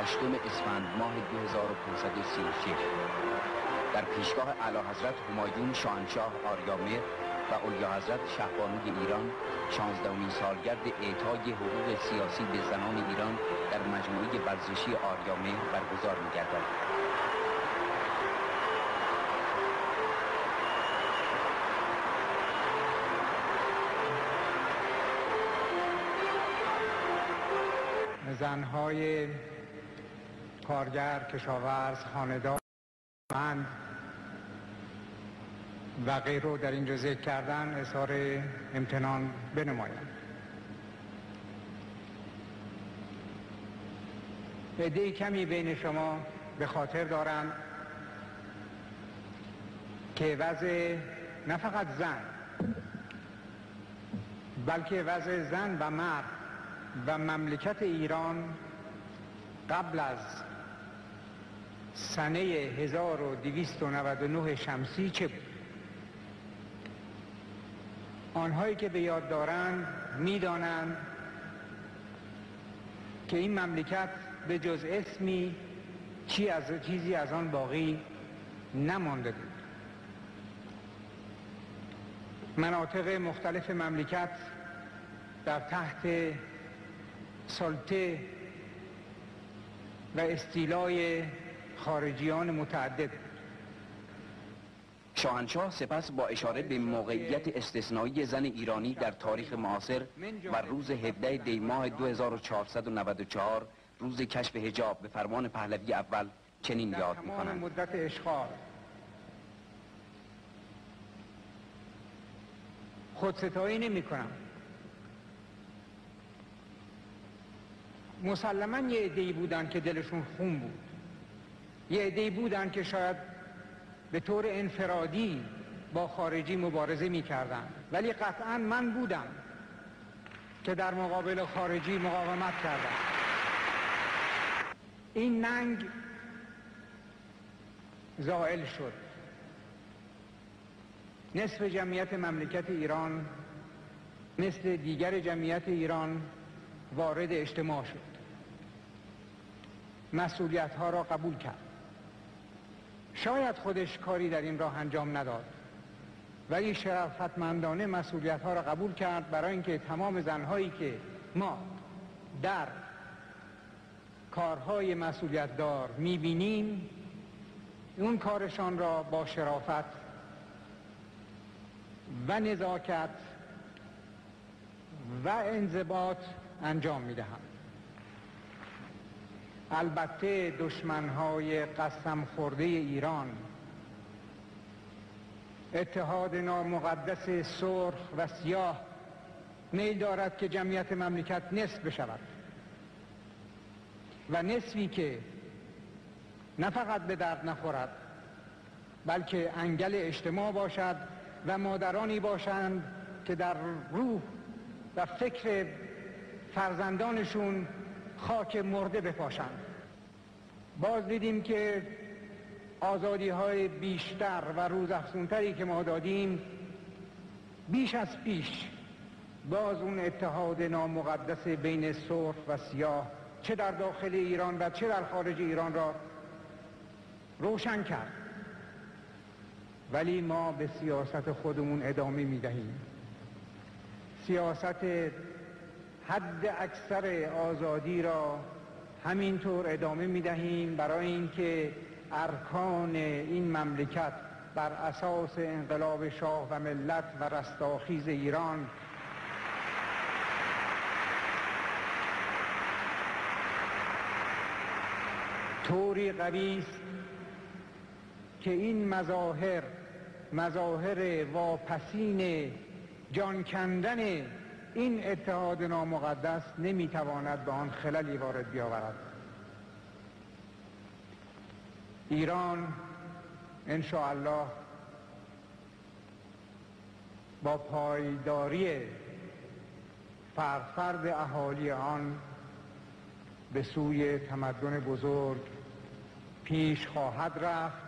28 اسفند ماه 2536 در پیشگاه اعلیحضرت همایون شاهنشاه آریامهر و اعلیحضرت شهبانوی ایران 16مین سالگرد اعطای حقوق سیاسی به زنان ایران در مجموعه ورزشی آریامهر برگزار می‌گردد. زنهای کارگر، کشاورز، خانه‌دار و غیره در اینجا ذکر کردن اظهار امتنان بنمایند. عده کمی بین شما به خاطر دارند که وضع نه فقط زن بلکه وضع زن و مرد و مملکت ایران قبل از سنه 1299 شمسی چه بود؟ آنهایی که به یاد دارند می‌دانند که این مملکت به جز اسمی چیزی از آن باقی نمانده بود. مناطق مختلف مملکت در تحت سلطه و استیلای خارجیان متعدد. شاهنشاه سپس با اشاره به موقعیت استثنایی زن ایرانی در تاریخ معاصر و روز 17 دی ماه 2494 روز کشف حجاب به فرمان پهلوی اول چنین یاد می‌کنند: مدت اشغال خودستایی نمی‌کنم. مسلماً یه عده‌ای بودن که دلشون خون بود، یه عده‌ای بودن که شاید به طور انفرادی با خارجی مبارزه می‌کردن، ولی قطعاً من بودم که در مقابل خارجی مقاومت کردم. این ننگ زائل شد. نصف جمعیت مملکت ایران مثل دیگر جمعیت ایران وارد اجتماع شد، مسئولیت‌ها را قبول کرد. شاید خودش کاری در این راه انجام نداد، ولی شرافتمندانه مسئولیت‌ها را قبول کرد، برای اینکه تمام زنهایی که ما در کارهای مسئولیت‌دار می‌بینیم اون کارشان را با شرافت و نزاکت و انضباط انجام می‌دهند. البته دشمن‌های قسم خورده ایران، اتحاد نامقدس سرخ و سیاه، میل دارد که جمعیت مملکت نصف بشود و نصفی که نه فقط به درد نخورد بلکه انگل اجتماع باشد و مادرانی باشند که در روح و فکر فرزندانشون خاک مرده بپاشند. باز دیدیم که آزادی‌های بیشتر و روزافزونتری که ما دادیم بیش از پیش باز اون اتحاد نامقدس بین سرخ و سیاه چه در داخل ایران و چه در خارج ایران را روشن کرد. ولی ما به سیاست خودمون ادامه می‌دهیم، سیاست حد اکثر آزادی را همینطور ادامه می‌دهیم، برای اینکه ارکان این مملکت بر اساس انقلاب شاه و ملت و رستاخیز ایران طوری قوی است که این مظاهر واپسین جان کندن این اتحاد نامقدس نمیتواند به آن خللی وارد بیاورد. ایران انشاءالله با پایداری فرد اهالی آن به سوی تمدن بزرگ پیش خواهد رفت